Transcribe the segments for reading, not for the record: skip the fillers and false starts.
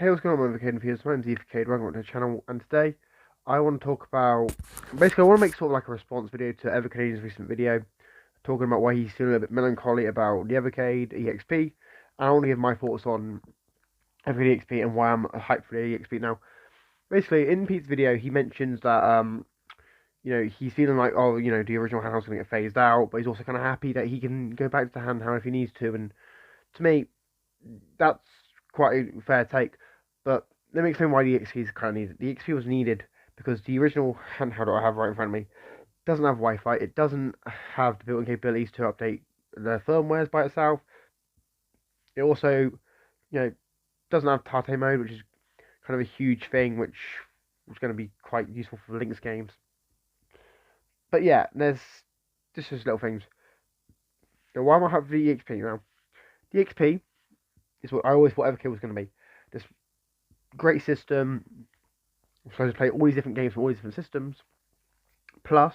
Hey, what's going on, Evercade EXP? My name's Evercade, welcome to the channel, and today I want to talk about, basically I want to make sort of like a response video to Evercanadian's recent video, talking about why he's feeling a bit melancholy about the Evercade EXP, and I want to give my thoughts on Evercade EXP and why I'm hyped for the EXP now. Basically, in Pete's video, he mentions that, he's feeling like, oh, the original handheld's going to get phased out, but he's also kind of happy that he can go back to the handheld if he needs to, and to me, that's quite a fair take. But let me explain why the EXP is kind of needed. The EXP was needed because the original handheld that I have right in front of me doesn't have Wi-Fi. It doesn't have the built-in capabilities to update the firmwares by itself. It also, doesn't have Tate mode, which is kind of a huge thing, which was going to be quite useful for Link's games. But yeah, there's just little things. So why am I happy for the EXP now? The EXP is what I always thought Evercade was going to be. This great system, so to play all these different games from all these different systems. Plus,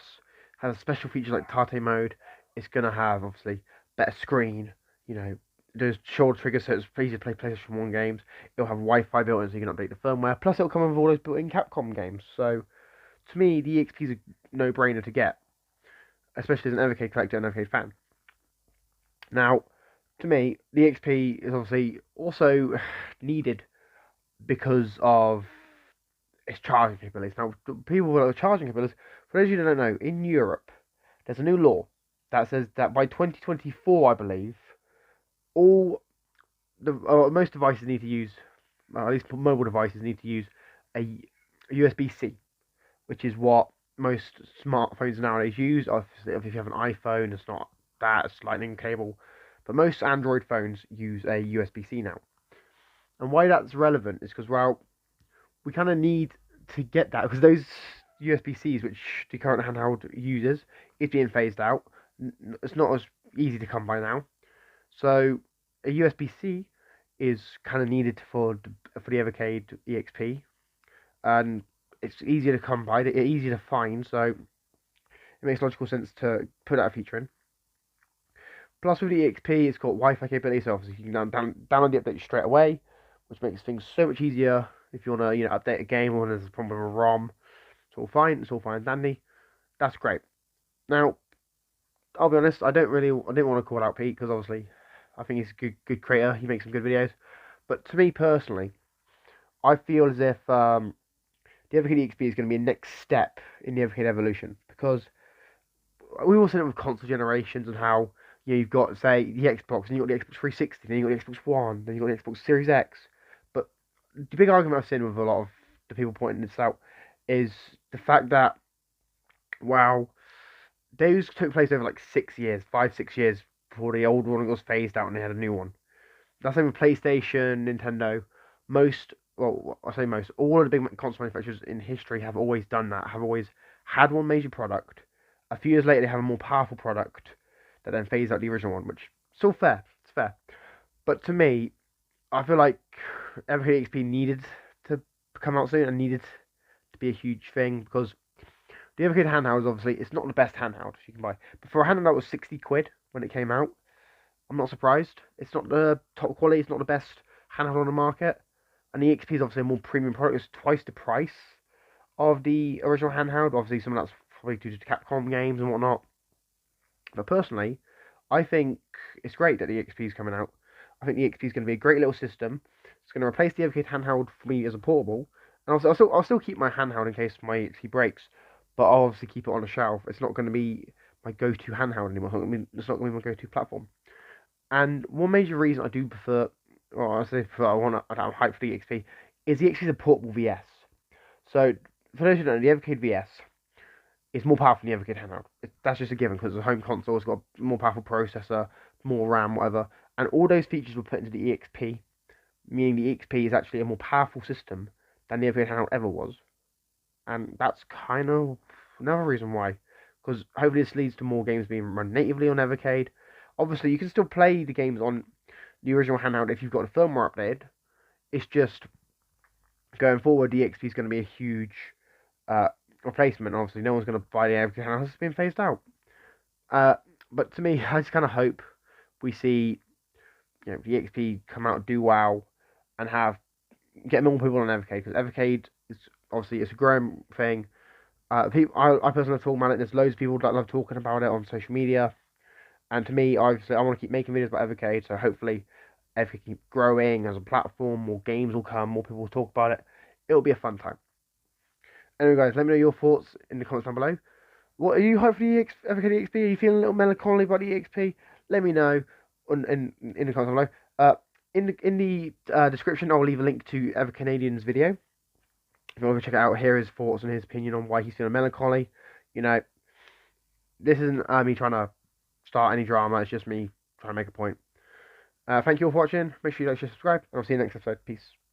has special features like Tate mode. It's gonna have obviously better screen. There's shoulder triggers, so it's easy to play PlayStation 1 games. It'll have Wi-Fi built in, so you can update the firmware. Plus, it'll come with all those built-in Capcom games. So, to me, the EXP is a no-brainer to get, especially as an Evercade collector and Evercade fan. Now, to me, the EXP is obviously also needed because of its charging capabilities. Now, people with charging capabilities, for those of you who don't know, in Europe, there's a new law that says that by 2024, I believe, all most devices need to use, at least mobile devices need to use a USB-C, which is what most smartphones nowadays use. Obviously, if you have an iPhone, it's not that, it's Lightning cable, but most Android phones use a USB-C now. And why that's relevant is because, well, we kind of need to get that because those USB-Cs, which the current handheld uses, is being phased out. It's not as easy to come by now. So a USB-C is kind of needed for the Evercade EXP, and it's easier to come by, it's easier to find. So it makes logical sense to put that feature in. Plus, with the EXP, it's got Wi-Fi capability, so obviously you can download the update straight away, which makes things so much easier if you want to, update a game or there's a problem with a ROM. It's all fine. It's all fine and dandy. That's great. Now, I'll be honest. I didn't want to call out Pete because obviously, I think he's a good creator. He makes some good videos. But to me personally, I feel as if the Evercade EXP is going to be a next step in the Evercade evolution because we all seen it with console generations and how you've got, say, the Xbox and you've got the Xbox 360, then you've got the Xbox One, then you've got the Xbox Series X. But the big argument I've seen with a lot of the people pointing this out is the fact that, wow, those took place over like 6 years, 5, 6 years before the old one was phased out and they had a new one. That's same with PlayStation, Nintendo. I say most, all of the big console manufacturers in history have always done that, have always had one major product. A few years later, they have a more powerful product that then phase out the original one, which is all fair. It's fair. But to me, I feel like Evercade EXP needed to come out soon and needed to be a huge thing because the Evercade handheld is obviously, it's not the best handheld you can buy. But for a handheld that was 60 quid when it came out, I'm not surprised. It's not the top quality, it's not the best handheld on the market. And the EXP is obviously a more premium product. It's twice the price of the original handheld. Obviously, some of that's probably due to Capcom games and whatnot. But personally, I think it's great that the EXP is coming out. I think the EXP is going to be a great little system. It's going to replace the Evercade handheld for me as a portable. And I'll still keep my handheld in case my EXP breaks. But I'll obviously keep it on the shelf. It's not going to be my go-to handheld anymore. It's not going to be my go-to platform. And one major reason I do prefer, or I say prefer, I'm hyped for the EXP, is the EXP is a portable VS. So, for those who don't know, the Evercade VS is more powerful than the Evercade handheld. That's just a given because it's a home console, it's got a more powerful processor, more RAM, whatever. And all those features were put into the EXP, meaning the EXP is actually a more powerful system than the Evercade handheld ever was. And that's kind of another reason why. Because hopefully this leads to more games being run natively on Evercade. Obviously, you can still play the games on the original handheld if you've got the firmware updated. It's just going forward, the EXP is going to be a huge replacement. Obviously, no one's going to buy the Evercade handheld; it's been phased out. But to me, I just kind of hope we see the EXP come out, do well, and have get more people on Evercade, because Evercade is obviously it's a growing thing. I personally love talking about it. There's loads of people that love talking about it on social media, and to me, obviously, I want to keep making videos about Evercade. So hopefully, Evercade keep growing as a platform. More games will come. More people will talk about it. It'll be a fun time. Anyway, guys, let me know your thoughts in the comments down below. What are you hyped for the Evercade EXP? Are you feeling a little melancholy about the EXP? Let me know in the comments below. In the description, I'll leave a link to Evercanadian's video. If you want to check it out, hear his thoughts and his opinion on why he's feeling melancholy. You know, this isn't me trying to start any drama. It's just me trying to make a point. Thank you all for watching. Make sure you like, share, subscribe, and I'll see you next episode. Peace.